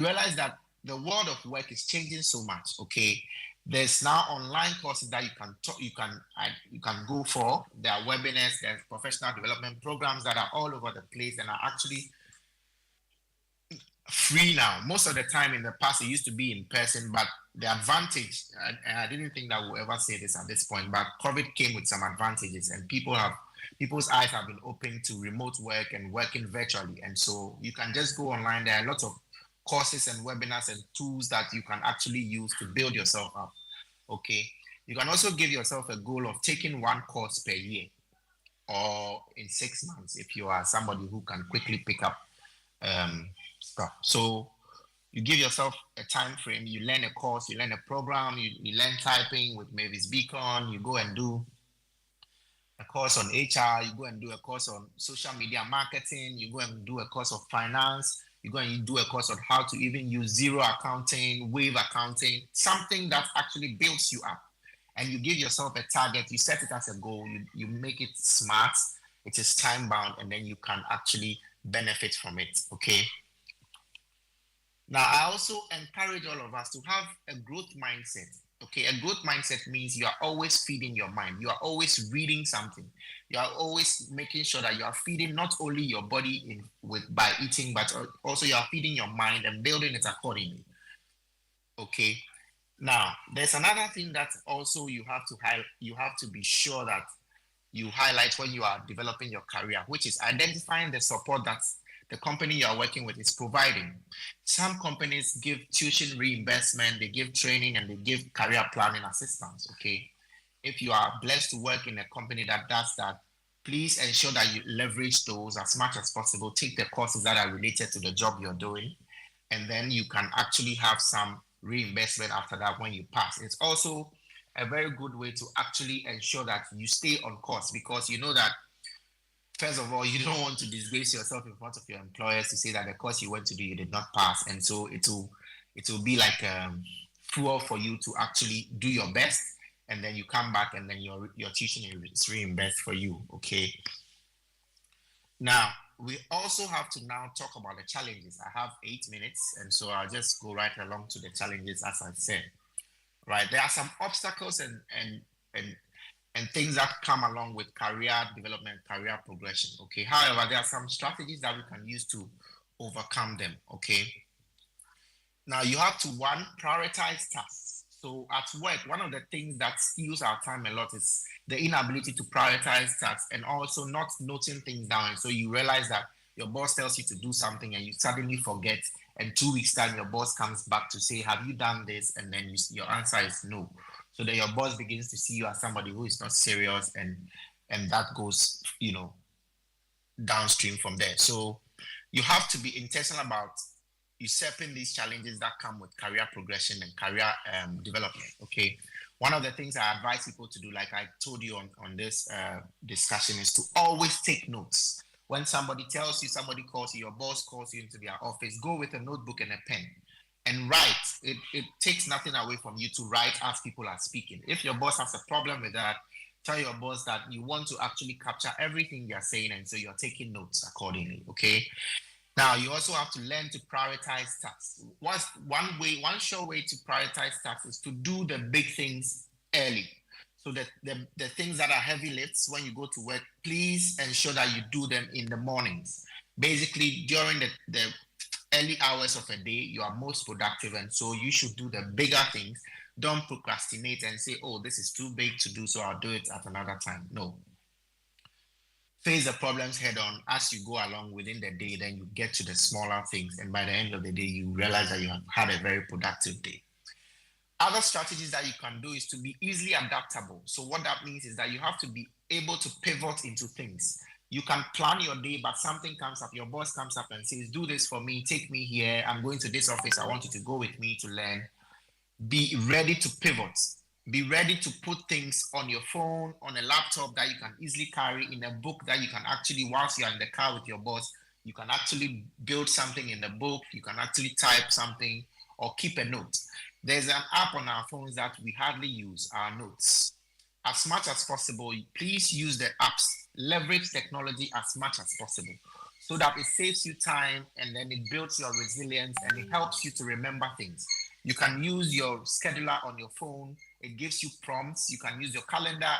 realize that the world of work is changing so much. Okay, there's now online courses that you can go for. There are webinars, there's professional development programs that are all over the place and are actually free now. Most of the time in the past, it used to be in person, but the advantage, and I didn't think that we'll ever say this at this point, but COVID came with some advantages, and people's eyes have been opened to remote work and working virtually. And so you can just go online. There are lots of courses and webinars and tools that you can actually use to build yourself up. Okay. You can also give yourself a goal of taking one course per year or in 6 months if you are somebody who can quickly pick up stuff. So you give yourself a time frame, you learn a course, you learn a program, you learn typing with Mavis Beacon, you go and do a course on HR, you go and do a course on social media marketing, you go and do a course of finance, you go and do a course on how to even use zero accounting, wave accounting, something that actually builds you up. And you give yourself a target, you set it as a goal, you make it smart, it is time bound, and then you can actually benefit from it. Okay. Now, I also encourage all of us to have a growth mindset. Okay, a growth mindset means you are always feeding your mind. You are always reading something. You are always making sure that you are feeding not only your body by eating, but also you are feeding your mind and building it accordingly. Okay. Now, there's another thing that also you have to be sure that you highlight when you are developing your career, which is identifying the support that the company you are working with is providing. Some companies give tuition reimbursement, they give training, and they give career planning assistance. Okay. If you are blessed to work in a company that does that, please ensure that you leverage those as much as possible. Take the courses that are related to the job you're doing, and then you can actually have some reimbursement after that when you pass. It's also a very good way to actually ensure that you stay on course, because you know that first of all, you don't want to disgrace yourself in front of your employers to say that the course you went to do you did not pass, and so it will be like fuel for you to actually do your best, and then you come back and then your tuition is reimbursed for you. Okay. Now we also have to now talk about the challenges. I have 8 minutes, and so I'll just go right along to the challenges as I said. Right, there are some obstacles and and things that come along with career development, career progression. Okay. However, there are some strategies that we can use to overcome them. Okay. Now you have to prioritize tasks. So at work, one of the things that steals our time a lot is the inability to prioritize tasks and also not noting things down. And so you realize that your boss tells you to do something and you suddenly forget. And 2 weeks time, your boss comes back to say, "Have you done this?" And then your answer is no. So then your boss begins to see you as somebody who is not serious, and that goes, downstream from there. So you have to be intentional about usurping these challenges that come with career progression and career development. Okay. One of the things I advise people to do, like I told you on this discussion, is to always take notes. When somebody tells you, somebody calls you, your boss calls you into their office, go with a notebook and a pen and write. It takes nothing away from you to write as people are speaking. If your boss has a problem with that, tell your boss that you want to actually capture everything they're saying, and so you're taking notes accordingly. Okay. Now you also have to learn to prioritize tasks. One sure way to prioritize tasks is to do the big things early. So that the things that are heavy lifts when you go to work, please ensure that you do them in the mornings. Basically, during the early hours of a day, you are most productive, and so you should do the bigger things. Don't procrastinate and say, "Oh, this is too big to do, so I'll do it at another time." No. Face the problems head on as you go along within the day, then you get to the smaller things, and by the end of the day, you realize that you have had a very productive day. Other strategies that you can do is to be easily adaptable. So what that means is that you have to be able to pivot into things. You can plan your day, but something comes up, your boss comes up and says, "Do this for me, take me here, I'm going to this office, I want you to go with me to learn." Be ready to pivot. Be ready to put things on your phone, on a laptop that you can easily carry, in a book that you can actually, whilst you're in the car with your boss, you can actually build something in the book, you can actually type something or keep a note. There's an app on our phones that we hardly use, our notes. As much as possible, please use the apps. Leverage technology as much as possible. so that it saves you time and then it builds your resilience and it helps you to remember things. You can use your scheduler on your phone. It gives you prompts. You can use your calendar.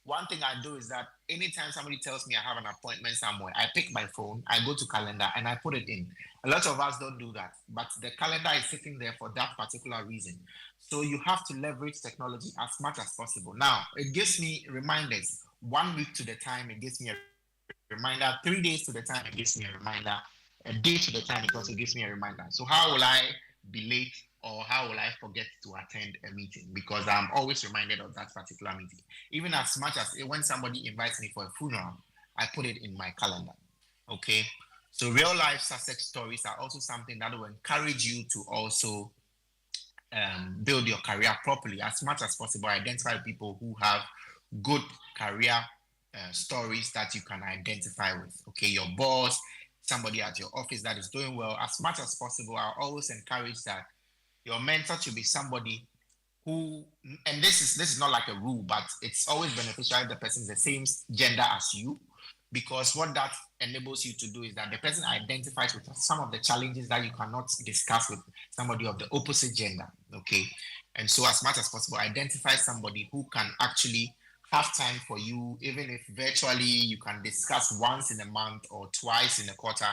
One thing I do is that anytime somebody tells me I have an appointment somewhere, I pick my phone, I go to calendar, and I put it in. A lot of us don't do that, but the calendar is sitting there for that particular reason. So you have to leverage technology as much as possible. Now, it gives me reminders. 1 week to the time, it gives me a reminder. 3 days to the time, it gives me a reminder. A day to the time, it also gives me a reminder. So how will I be late or how will I forget to attend a meeting? Because I'm always reminded of that particular meeting. Even as much as when somebody invites me for a funeral, I put it in my calendar. Okay. So real life success stories are also something that will encourage you to also build your career properly as much as possible. Identify people who have good career stories that you can identify with. Okay, your boss, somebody at your office that is doing well. As much as possible, I always encourage that your mentor should be somebody who, and this is not like a rule, but it's always beneficial if the person is the same gender as you, because what that enables you to do is that the person identifies with some of the challenges that you cannot discuss with somebody of the opposite gender. Okay, and so as much as possible, identify somebody who can actually have time for you, even if virtually you can discuss once in a month or twice in a quarter.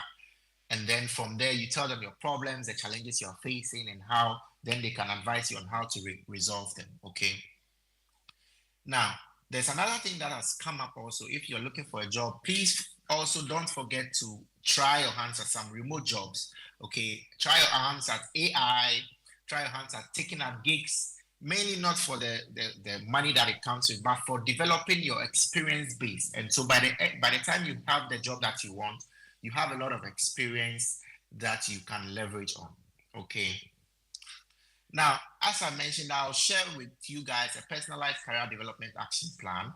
And then from there, you tell them your problems, the challenges you're facing, and how then they can advise you on how to resolve them. Okay. Now, there's another thing that has come up also. If you're looking for a job, please also don't forget to try your hands at some remote jobs. Okay. Try your hands at AI, try your hands at taking up gigs, mainly not for the money that it comes with, but for developing your experience base. And so by the time you have the job that you want, you have a lot of experience that you can leverage on. Okay. Now, as I mentioned, I'll share with you guys a personalized career development action plan.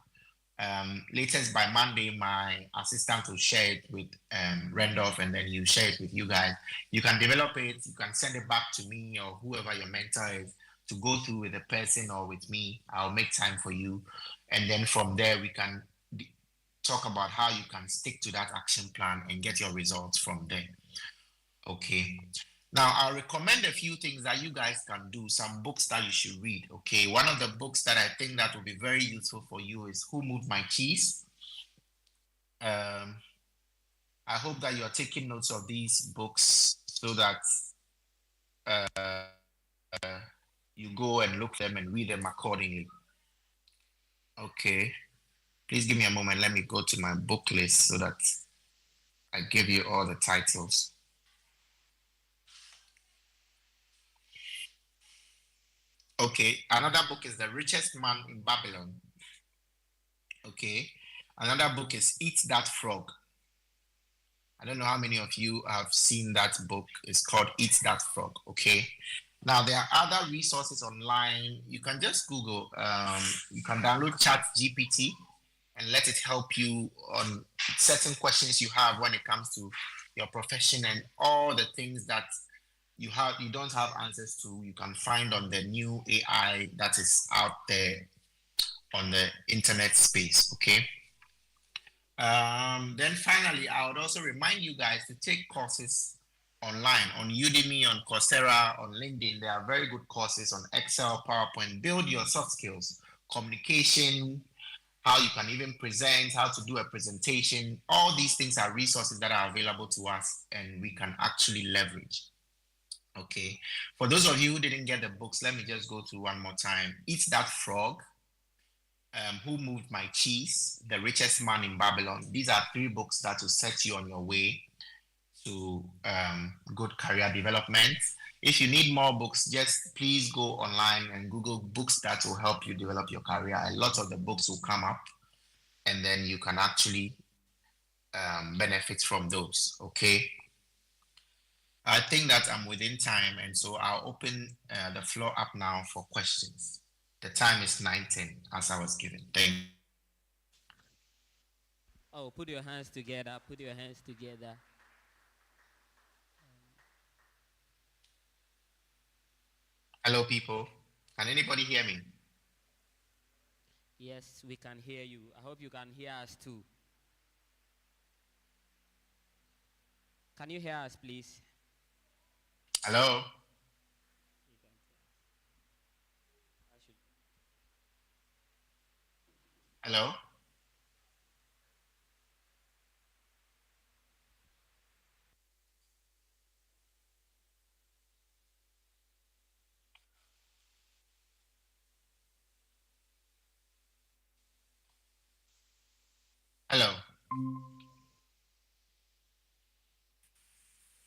Latest by Monday, my assistant will share it with Randolph, and then you share it with you guys. You can develop it, you can send it back to me or whoever your mentor is to go through with the person or with me. I'll make time for you. And then from there, we can talk about how you can stick to that action plan and get your results from there. Okay. Now, I'll recommend a few things that you guys can do, some books that you should read. Okay. One of the books that I think that will be very useful for you is Who Moved My Cheese? I hope that you're taking notes of these books so that you go and look them and read them accordingly. Okay. Please give me a moment. Let me go to my book list so that I give you all the titles. Okay, another book is The Richest Man in Babylon. Okay, another book is Eat That Frog. I don't know how many of you have seen that book. It's called Eat That Frog. Okay, now there are other resources online. You can just Google. You can download Chat GPT and let it help you on certain questions you have when it comes to your profession and all the things that you don't have answers to. You can find on the new AI that is out there on the internet space. Okay. Then finally, I would also remind you guys to take courses online on Udemy, on Coursera, on LinkedIn. There are very good courses on Excel, PowerPoint. Build your soft skills, communication, how you can even present, how to do a presentation. All these things are resources that are available to us and we can actually leverage. Okay. For those of you who didn't get the books, let me just go through one more time. Eat That Frog, Who Moved My Cheese, The Richest Man in Babylon. These are 3 books that will set you on your way to good career development. If you need more books, just please go online and Google books that will help you develop your career. A lot of the books will come up and then you can actually benefit from those. Okay. I think that I'm within time, and so I'll open the floor up now for questions. The time is 9:10, as I was given. Thank you. Oh, put your hands together. Put your hands together. Hello, people. Can anybody hear me? Yes, we can hear you. I hope you can hear us too. Can you hear us, please? Hello? Hello? Hello?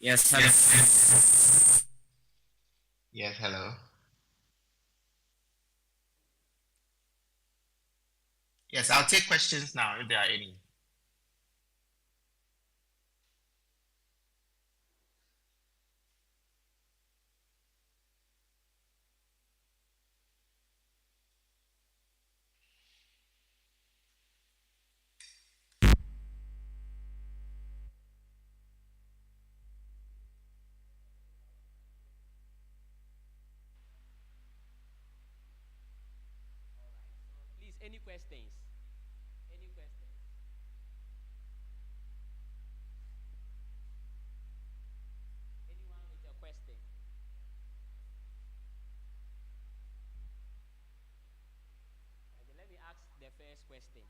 Yes, hello. Yes, hello. Yes, I'll take questions now if there are any. Please, any questions? Any questions? Anyone with a question? Okay, let me ask the first question.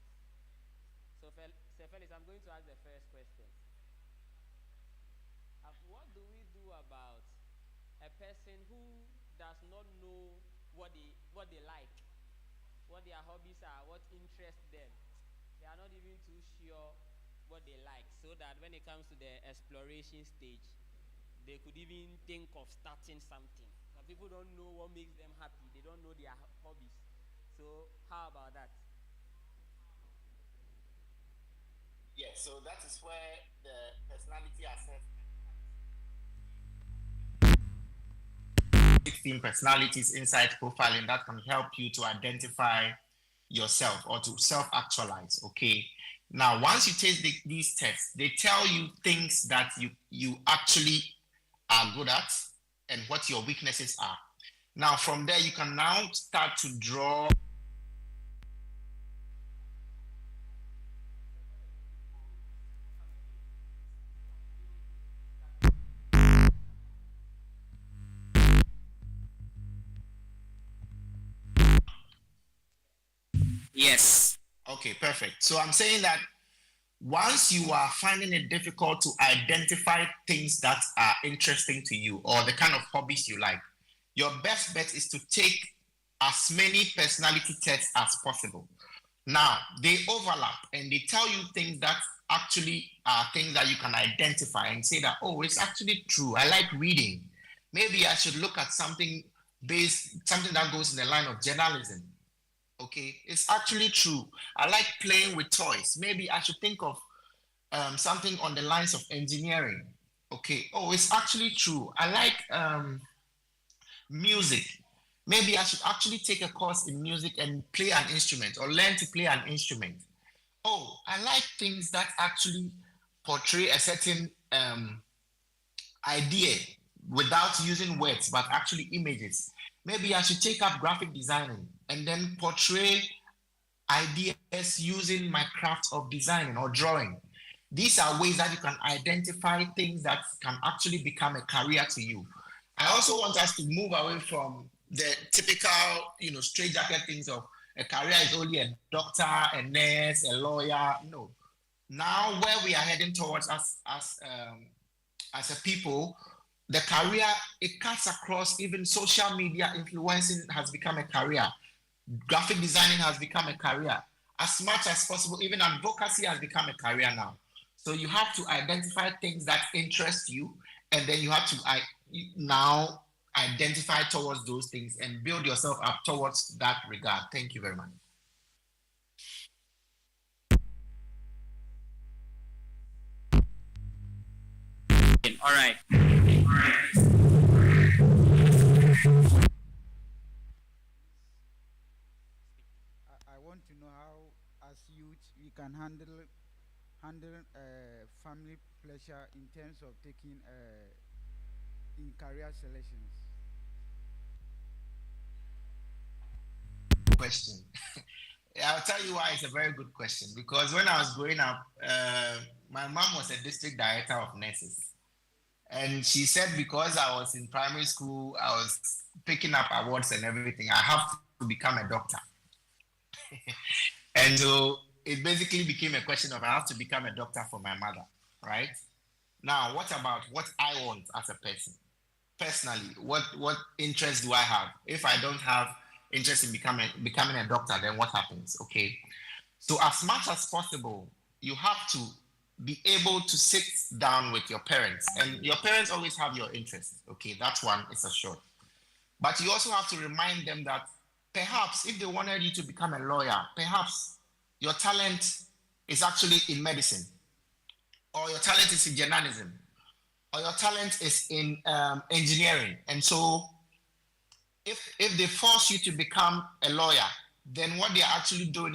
So, Sir Felix, I'm going to ask the first question. What do we do about a person who does not know what they like, what their hobbies are, what interests them? They are not even too sure what they like, so that when it comes to the exploration stage, they could even think of starting something. Some people don't know what makes them happy. They don't know their hobbies. So how about that? Yes, so that is where the personality assessment 16 personalities inside profiling that can help you to identify yourself or to self-actualize. Okay. Now, once you take these tests, they tell you things that you actually are good at and what your weaknesses are. Now, from there, you can now start to draw. Yes. Okay, perfect. So I'm saying that once you are finding it difficult to identify things that are interesting to you or the kind of hobbies you like, your best bet is to take as many personality tests as possible. Now, they overlap and they tell you things that actually are things that you can identify and say that, oh, it's actually true. I like reading. Maybe I should look at something that goes in the line of journalism. Okay, it's actually true. I like playing with toys. Maybe I should think of something on the lines of engineering. Okay, oh, it's actually true. I like music. Maybe I should actually take a course in music and play an instrument or learn to play an instrument. Oh, I like things that actually portray a certain idea without using words, but actually images. Maybe I should take up graphic designing and then portray ideas using my craft of designing or drawing. These are ways that you can identify things that can actually become a career to you. I also want us to move away from the typical, straight jacket things of a career is only a doctor, a nurse, a lawyer. No. Now, where we are heading towards as a people, the career, it cuts across. Even social media influencing has become a career. Graphic designing has become a career. As much as possible, even advocacy has become a career now. So you have to identify things that interest you, and then you have to now identify towards those things and build yourself up towards that regard. Thank you very much. All right. I want to know how, as youth, we can handle family pleasure in terms of taking in career selections. Question. I'll tell you why it's a very good question. Because when I was growing up, my mom was a district director of nurses. And she said because I was in primary school, I was picking up awards and everything, I have to become a doctor. And so it basically became a question of I have to become a doctor for my mother, right? Now, what about what I want as a person? Personally, what interest do I have? If I don't have interest in becoming a doctor, then what happens? Okay. So as much as possible, you have to be able to sit down with your parents. And your parents always have your interests. Okay, that's one, it's assured. But you also have to remind them that perhaps if they wanted you to become a lawyer, perhaps your talent is actually in medicine, or your talent is in journalism, or your talent is in engineering. And so if they force you to become a lawyer, then what they're actually doing